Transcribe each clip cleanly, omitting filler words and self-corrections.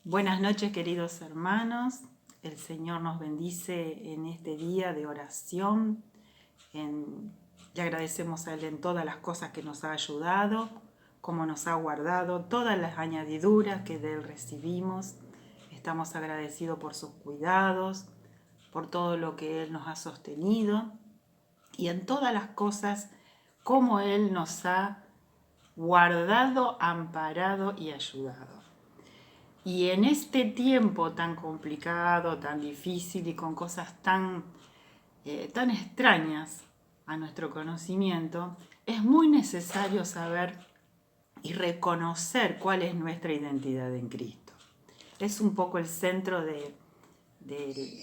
Buenas noches, queridos hermanos. El Señor nos bendice en este día de oración. Le agradecemos a Él en todas las cosas que nos ha ayudado, cómo nos ha guardado, todas las añadiduras que de Él recibimos. Estamos agradecidos por sus cuidados, por todo lo que Él nos ha sostenido y en todas las cosas, cómo Él nos ha guardado, amparado y ayudado. Y en este tiempo tan complicado, tan difícil y con cosas tan extrañas a nuestro conocimiento, es muy necesario saber y reconocer cuál es nuestra identidad en Cristo. Es un poco el centro del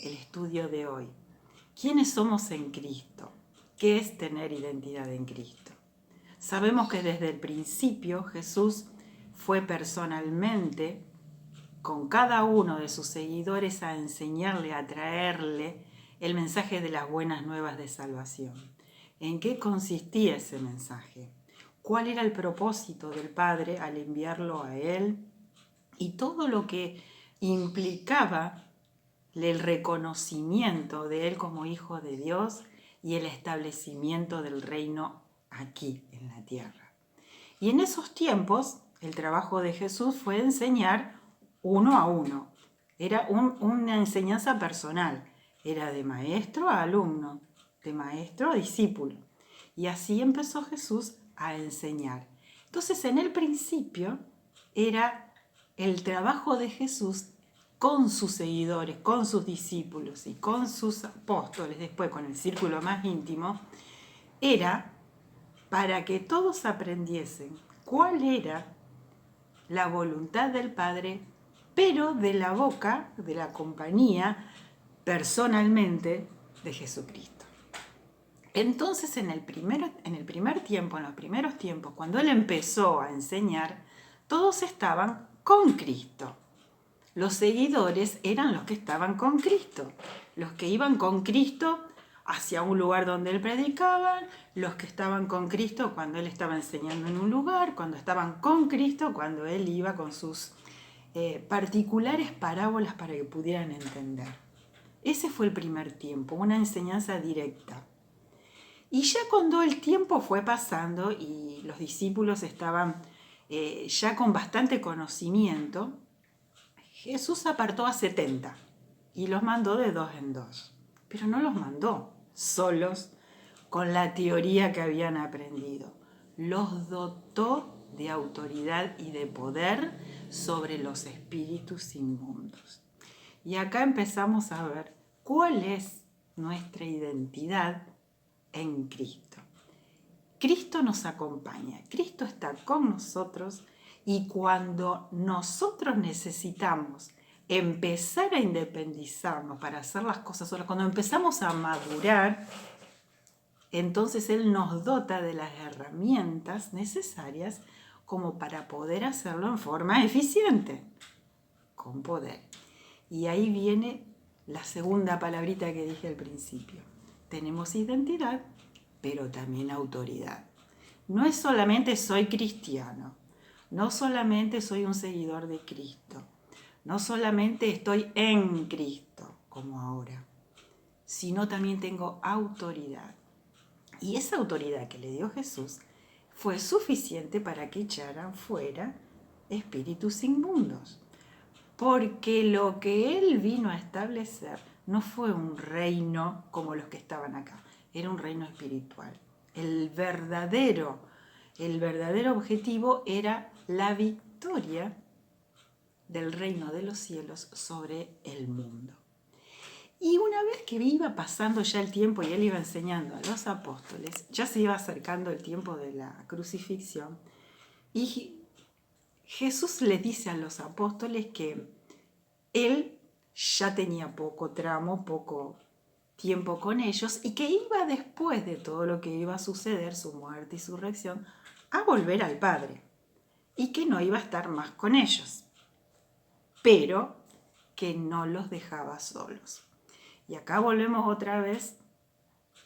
estudio de hoy. ¿Quiénes somos en Cristo? ¿Qué es tener identidad en Cristo? Sabemos que desde el principio Jesús fue personalmente con cada uno de sus seguidores a enseñarle, a traerle el mensaje de las buenas nuevas de salvación. ¿En qué consistía ese mensaje? ¿Cuál era el propósito del Padre al enviarlo a Él? Y todo lo que implicaba el reconocimiento de Él como Hijo de Dios y el establecimiento del reino aquí en la tierra. Y en esos tiempos, el trabajo de Jesús fue enseñar uno a uno. Era una enseñanza personal. Era de maestro a alumno, de maestro a discípulo. Y así empezó Jesús a enseñar. Entonces, en el principio, era el trabajo de Jesús con sus seguidores, con sus discípulos y con sus apóstoles, después con el círculo más íntimo, era para que todos aprendiesen cuál era la voluntad del Padre, pero de la boca, de la compañía, personalmente, de Jesucristo. Entonces, en los primeros tiempos, cuando Él empezó a enseñar, todos estaban con Cristo. Los seguidores eran los que estaban con Cristo, los que iban con Cristo hacia un lugar donde Él predicaba, los que estaban con Cristo cuando Él estaba enseñando en un lugar, cuando estaban con Cristo cuando Él iba con sus particulares parábolas para que pudieran entender. Ese fue el primer tiempo, una enseñanza directa. Y ya cuando el tiempo fue pasando y los discípulos estaban ya con bastante conocimiento, Jesús apartó a 70 y los mandó de 2 en 2, pero no los mandó solos con la teoría que habían aprendido. Los dotó de autoridad y de poder sobre los espíritus inmundos. Y acá empezamos a ver cuál es nuestra identidad en Cristo. Cristo nos acompaña, Cristo está con nosotros. Y cuando nosotros necesitamos empezar a independizarnos para hacer las cosas solas, cuando empezamos a madurar, entonces Él nos dota de las herramientas necesarias como para poder hacerlo en forma eficiente, con poder. Y ahí viene la segunda palabrita que dije al principio. Tenemos identidad, pero también autoridad. No es solamente soy cristiano. No solamente soy un seguidor de Cristo, no solamente estoy en Cristo, como ahora, sino también tengo autoridad. Y esa autoridad que le dio Jesús fue suficiente para que echaran fuera espíritus inmundos. Porque lo que Él vino a establecer no fue un reino como los que estaban acá, era un reino espiritual. El verdadero objetivo era la victoria del reino de los cielos sobre el mundo. Y una vez que iba pasando ya el tiempo y Él iba enseñando a los apóstoles, ya se iba acercando el tiempo de la crucifixión, y Jesús les dice a los apóstoles que Él ya tenía poco tramo, poco tiempo con ellos, y que iba después de todo lo que iba a suceder, su muerte y su resurrección, a volver al Padre, y que no iba a estar más con ellos, pero que no los dejaba solos. Y acá volvemos otra vez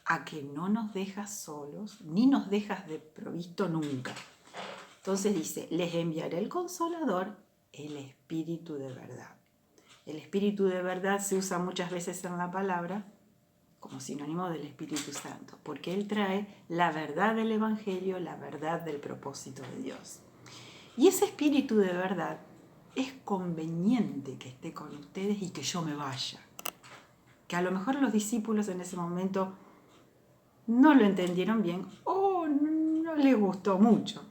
a que no nos dejas solos, ni nos dejas de provisto nunca. Entonces dice, les enviaré el Consolador, el Espíritu de verdad. El Espíritu de verdad se usa muchas veces en la palabra como sinónimo del Espíritu Santo, porque Él trae la verdad del Evangelio, la verdad del propósito de Dios. Y ese Espíritu de verdad es conveniente que esté con ustedes y que yo me vaya. Que a lo mejor los discípulos en ese momento no lo entendieron bien o no les gustó mucho.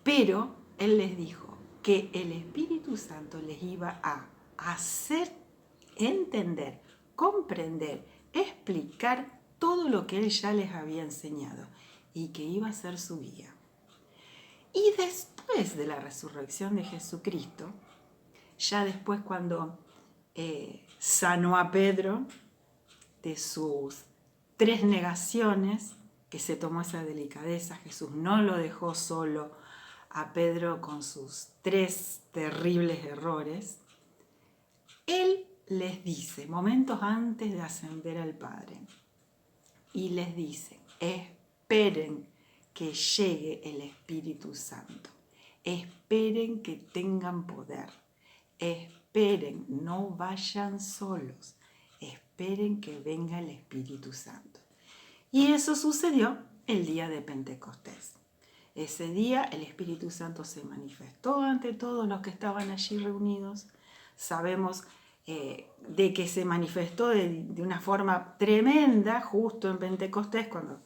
Pero Él les dijo que el Espíritu Santo les iba a hacer entender, comprender, explicar todo lo que Él ya les había enseñado y que iba a ser su guía. Y después de la resurrección de Jesucristo, ya después cuando sanó a Pedro de sus 3 negaciones, que se tomó esa delicadeza, Jesús no lo dejó solo a Pedro con sus 3 terribles errores, Él les dice, momentos antes de ascender al Padre, y les dice, esperen que llegue el Espíritu Santo, esperen que tengan poder, esperen, no vayan solos, esperen que venga el Espíritu Santo. Y eso sucedió el día de Pentecostés. Ese día el Espíritu Santo se manifestó ante todos los que estaban allí reunidos. Sabemos de que se manifestó de una forma tremenda justo en Pentecostés, cuando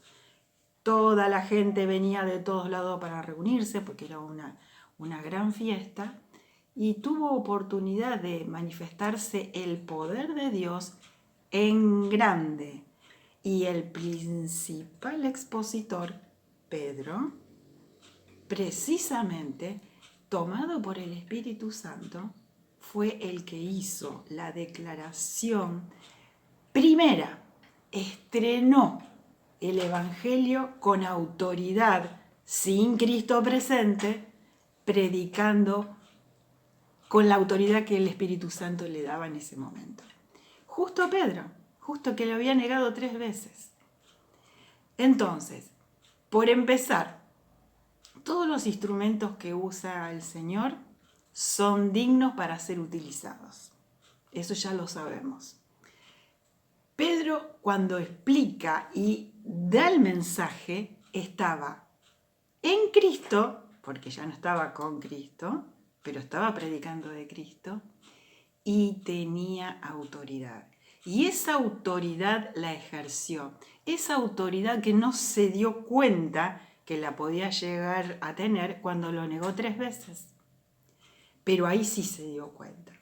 toda la gente venía de todos lados para reunirse, porque era una gran fiesta, y tuvo oportunidad de manifestarse el poder de Dios en grande. Y el principal expositor, Pedro, precisamente tomado por el Espíritu Santo, fue el que hizo la declaración primera, estrenó el Evangelio con autoridad, sin Cristo presente, predicando con la autoridad que el Espíritu Santo le daba en ese momento. Justo Pedro, justo que lo había negado 3 veces. Entonces, por empezar, todos los instrumentos que usa el Señor son dignos para ser utilizados. Eso ya lo sabemos. Pedro, cuando explica y da el mensaje, estaba en Cristo, porque ya no estaba con Cristo, pero estaba predicando de Cristo, y tenía autoridad. Y esa autoridad la ejerció. Esa autoridad que no se dio cuenta que la podía llegar a tener cuando lo negó 3 veces. Pero ahí sí se dio cuenta.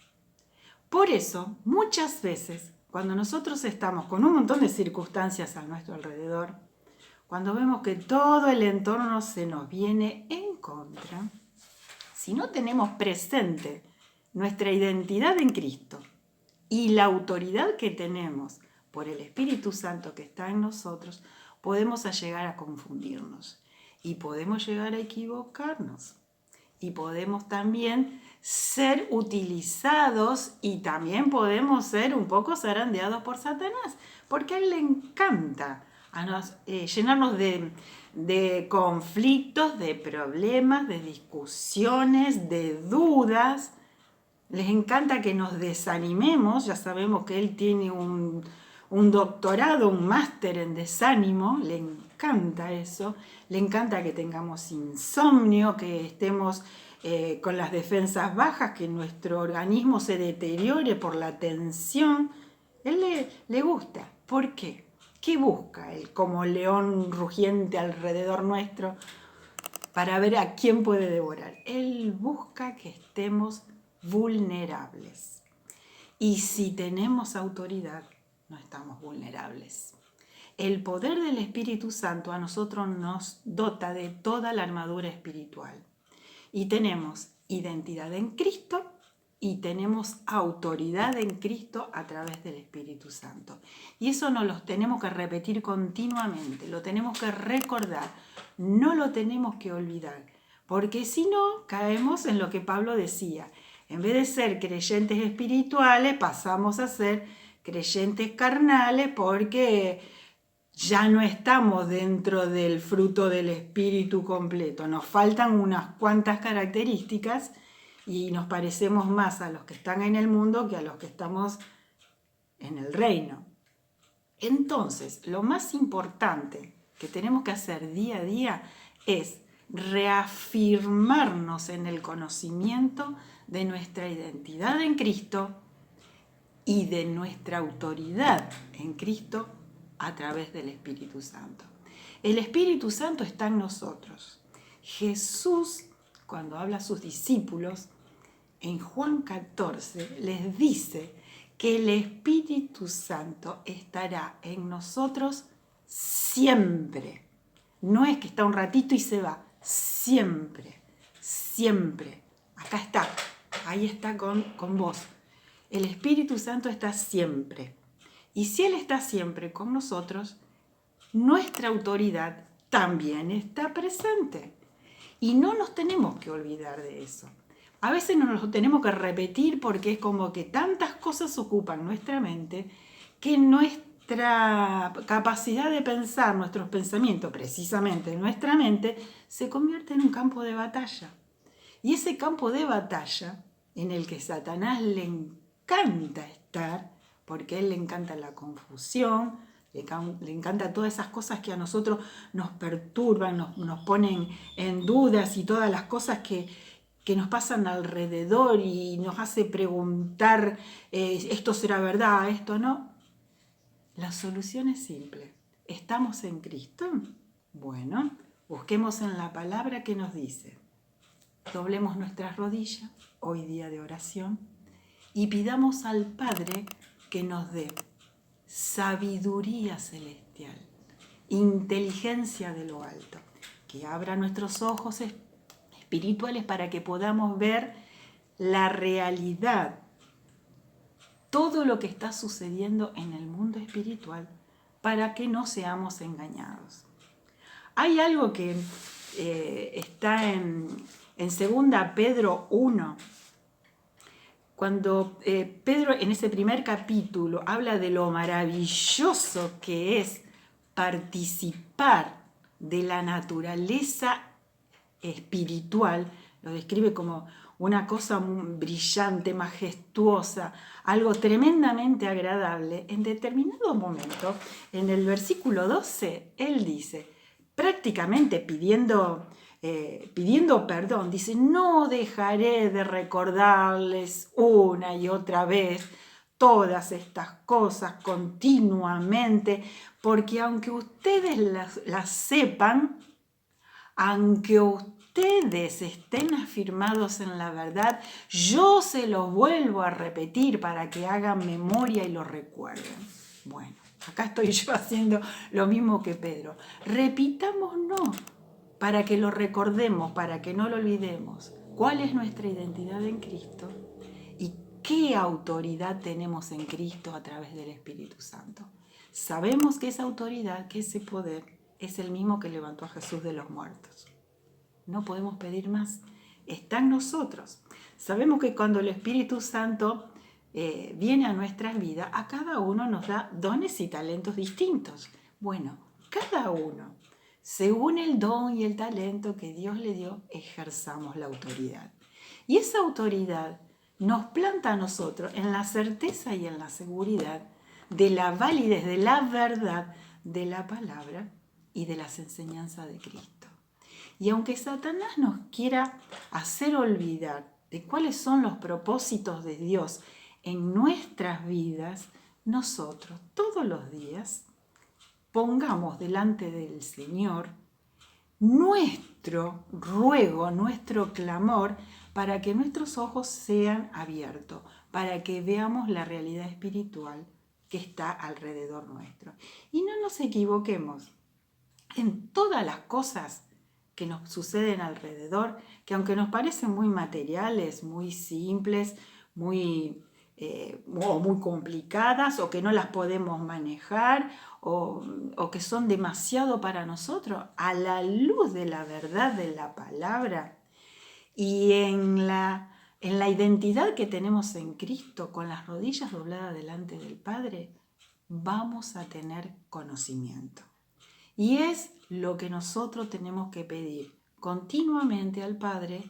Por eso, muchas veces, cuando nosotros estamos con un montón de circunstancias a nuestro alrededor, cuando vemos que todo el entorno se nos viene en contra, si no tenemos presente nuestra identidad en Cristo y la autoridad que tenemos por el Espíritu Santo que está en nosotros, podemos llegar a confundirnos y podemos llegar a equivocarnos y podemos también ser utilizados y también podemos ser un poco zarandeados por Satanás, porque a él le encanta llenarnos de conflictos, de problemas, de discusiones, de dudas. Les encanta que nos desanimemos. Ya sabemos que él tiene un doctorado, un máster en desánimo. Le encanta eso. Le encanta que tengamos insomnio, que estemos con las defensas bajas, que nuestro organismo se deteriore por la tensión. Él le gusta. ¿Por qué? ¿Qué busca él como león rugiente alrededor nuestro para ver a quién puede devorar? Él busca que estemos vulnerables. Y si tenemos autoridad, no estamos vulnerables. El poder del Espíritu Santo a nosotros nos dota de toda la armadura espiritual. Y tenemos identidad en Cristo y tenemos autoridad en Cristo a través del Espíritu Santo. Y eso nos lo tenemos que repetir continuamente, lo tenemos que recordar, no lo tenemos que olvidar, porque si no, caemos en lo que Pablo decía. En vez de ser creyentes espirituales, pasamos a ser creyentes carnales porque ya no estamos dentro del fruto del Espíritu completo. Nos faltan unas cuantas características y nos parecemos más a los que están en el mundo que a los que estamos en el reino. Entonces, lo más importante que tenemos que hacer día a día es reafirmarnos en el conocimiento de nuestra identidad en Cristo y de nuestra autoridad en Cristo a través del Espíritu Santo. El Espíritu Santo está en nosotros. Jesús, cuando habla a sus discípulos, en Juan 14 les dice que el Espíritu Santo estará en nosotros siempre. No es que está un ratito y se va, siempre, siempre. Acá está, ahí está con vos. El Espíritu Santo está siempre. Y si Él está siempre con nosotros, nuestra autoridad también está presente. Y no nos tenemos que olvidar de eso. A veces nos lo tenemos que repetir porque es como que tantas cosas ocupan nuestra mente que nuestra capacidad de pensar, nuestros pensamientos, precisamente nuestra mente, se convierte en un campo de batalla. Y ese campo de batalla en el que Satanás le encanta estar, porque a él le encanta la confusión, le encanta todas esas cosas que a nosotros nos perturban, nos ponen en dudas y todas las cosas que nos pasan alrededor y nos hace preguntar, ¿esto será verdad? ¿Esto no? La solución es simple. ¿Estamos en Cristo? Bueno, busquemos en la palabra que nos dice. Doblemos nuestras rodillas, hoy día de oración, y pidamos al Padre que nos dé sabiduría celestial, inteligencia de lo alto, que abra nuestros ojos espirituales para que podamos ver la realidad, todo lo que está sucediendo en el mundo espiritual, para que no seamos engañados. Hay algo que está en 2 Pedro 1, cuando Pedro en ese primer capítulo habla de lo maravilloso que es participar de la naturaleza espiritual, lo describe como una cosa muy brillante, majestuosa, algo tremendamente agradable. En determinado momento, en el versículo 12, él dice, prácticamente pidiendo perdón, dice, no dejaré de recordarles una y otra vez todas estas cosas continuamente, porque aunque ustedes las sepan, aunque ustedes estén afirmados en la verdad, yo se los vuelvo a repetir para que hagan memoria y lo recuerden. Bueno, acá estoy yo haciendo lo mismo que Pedro. Repitámonos para que lo recordemos, para que no lo olvidemos. ¿Cuál es nuestra identidad en Cristo? ¿Y qué autoridad tenemos en Cristo a través del Espíritu Santo? Sabemos que esa autoridad, que ese poder, es el mismo que levantó a Jesús de los muertos. No podemos pedir más. Está en nosotros. Sabemos que cuando el Espíritu Santo viene a nuestras vidas, a cada uno nos da dones y talentos distintos. Bueno, cada uno, según el don y el talento que Dios le dio, ejerzamos la autoridad. Y esa autoridad nos planta a nosotros en la certeza y en la seguridad de la validez, de la verdad de la palabra y de las enseñanzas de Cristo. Y aunque Satanás nos quiera hacer olvidar de cuáles son los propósitos de Dios en nuestras vidas, nosotros todos los días pongamos delante del Señor nuestro ruego, nuestro clamor, para que nuestros ojos sean abiertos, para que veamos la realidad espiritual que está alrededor nuestro. Y no nos equivoquemos en todas las cosas que nos suceden alrededor, que aunque nos parecen muy materiales, muy simples, muy complicadas, o que no las podemos manejar, o que son demasiado para nosotros, a la luz de la verdad de la palabra y en la identidad que tenemos en Cristo, con las rodillas dobladas delante del Padre, vamos a tener conocimiento. Y es lo que nosotros tenemos que pedir continuamente al Padre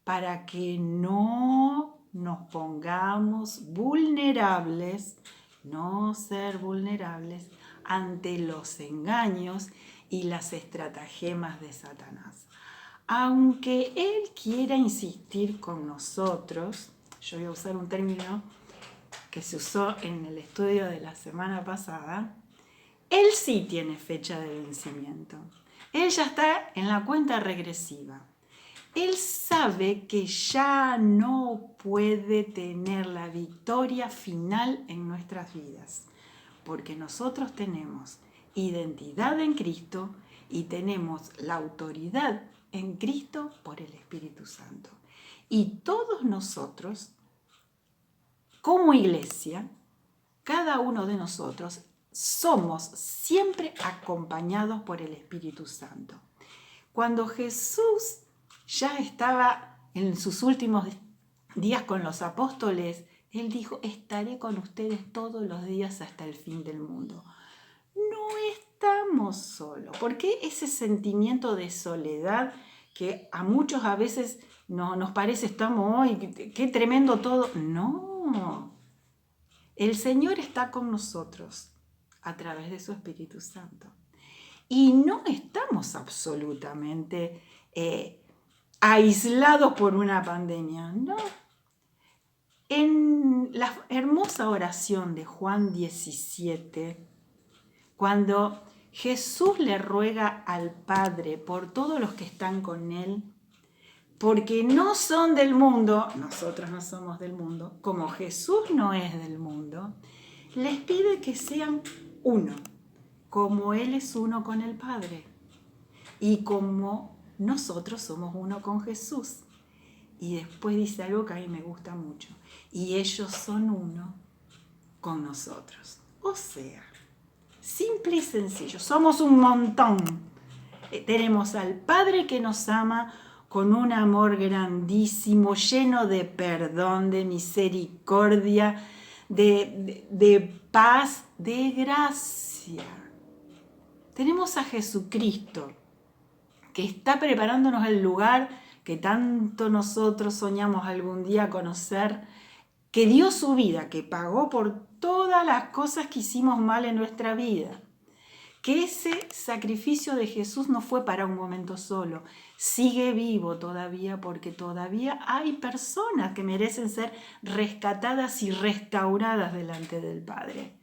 para que no nos pongamos vulnerables, no ser vulnerables ante los engaños y las estratagemas de Satanás. Aunque él quiera insistir con nosotros, yo voy a usar un término que se usó en el estudio de la semana pasada, él sí tiene fecha de vencimiento. Él ya está en la cuenta regresiva. Él sabe que ya no puede tener la victoria final en nuestras vidas, porque nosotros tenemos identidad en Cristo y tenemos la autoridad en Cristo por el Espíritu Santo. Y todos nosotros, como iglesia, cada uno de nosotros, somos siempre acompañados por el Espíritu Santo. Cuando Jesús ya estaba en sus últimos días con los apóstoles, Él dijo, estaré con ustedes todos los días hasta el fin del mundo. No estamos solos. ¿Por qué ese sentimiento de soledad que a muchos a veces nos parece, estamos hoy, qué tremendo todo? No, el Señor está con nosotros a través de su Espíritu Santo. Y no estamos absolutamente aislados por una pandemia, no. En la hermosa oración de Juan 17, cuando Jesús le ruega al Padre por todos los que están con Él, porque no son del mundo, nosotros no somos del mundo, como Jesús no es del mundo, les pide que sean uno, como Él es uno con el Padre y como nosotros somos uno con Jesús. Y después dice algo que a mí me gusta mucho, y ellos son uno con nosotros. O sea, simple y sencillo, somos un montón. Tenemos al Padre que nos ama con un amor grandísimo, lleno de perdón, de misericordia, de paz, de gracia. Tenemos a Jesucristo, que está preparándonos el lugar que tanto nosotros soñamos algún día conocer, que dio su vida, que pagó por todas las cosas que hicimos mal en nuestra vida. Que ese sacrificio de Jesús no fue para un momento solo, sigue vivo todavía, porque todavía hay personas que merecen ser rescatadas y restauradas delante del Padre.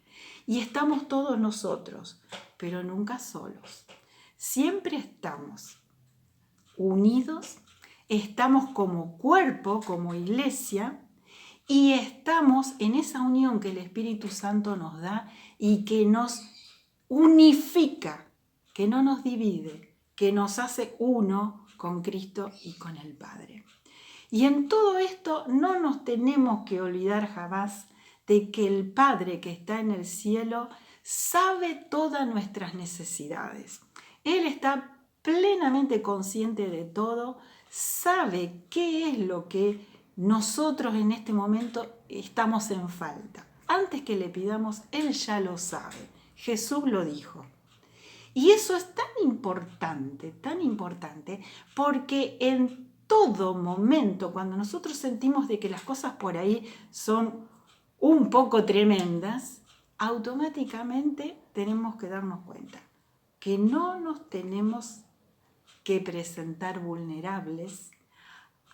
Y estamos todos nosotros, pero nunca solos. Siempre estamos unidos, estamos como cuerpo, como iglesia, y estamos en esa unión que el Espíritu Santo nos da y que nos unifica, que no nos divide, que nos hace uno con Cristo y con el Padre. Y en todo esto no nos tenemos que olvidar jamás de que el Padre que está en el cielo sabe todas nuestras necesidades. Él está plenamente consciente de todo, sabe qué es lo que nosotros en este momento estamos en falta. Antes que le pidamos, Él ya lo sabe. Jesús lo dijo. Y eso es tan importante, porque en todo momento, cuando nosotros sentimos de que las cosas por ahí son un poco tremendas, automáticamente tenemos que darnos cuenta que no nos tenemos que presentar vulnerables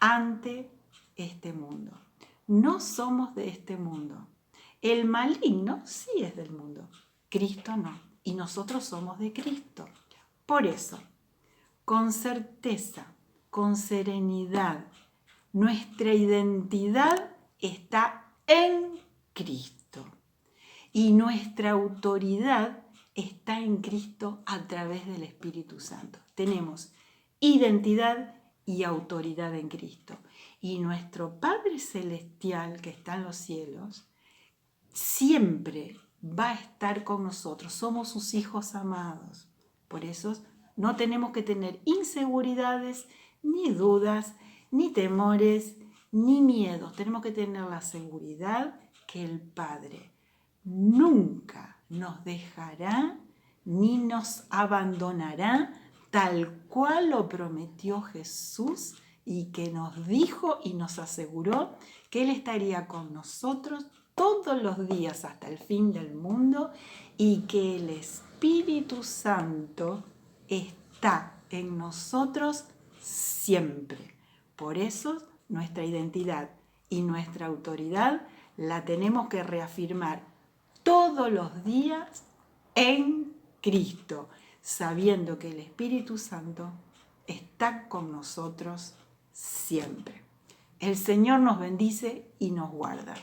ante este mundo. No somos de este mundo. El maligno sí es del mundo, Cristo no, y nosotros somos de Cristo. Por eso, con certeza, con serenidad, nuestra identidad está en Cristo y nuestra autoridad está en Cristo a través del Espíritu Santo. Tenemos identidad y autoridad en Cristo. Y nuestro Padre Celestial que está en los cielos siempre va a estar con nosotros. Somos sus hijos amados. Por eso no tenemos que tener inseguridades, ni dudas, ni temores, ni miedos. Tenemos que tener la seguridad que el Padre nunca nos dejará ni nos abandonará, tal cual lo prometió Jesús y que nos dijo y nos aseguró que Él estaría con nosotros todos los días hasta el fin del mundo y que el Espíritu Santo está en nosotros siempre. Por eso nuestra identidad y nuestra autoridad la tenemos que reafirmar todos los días en Cristo, sabiendo que el Espíritu Santo está con nosotros siempre. El Señor nos bendice y nos guarda.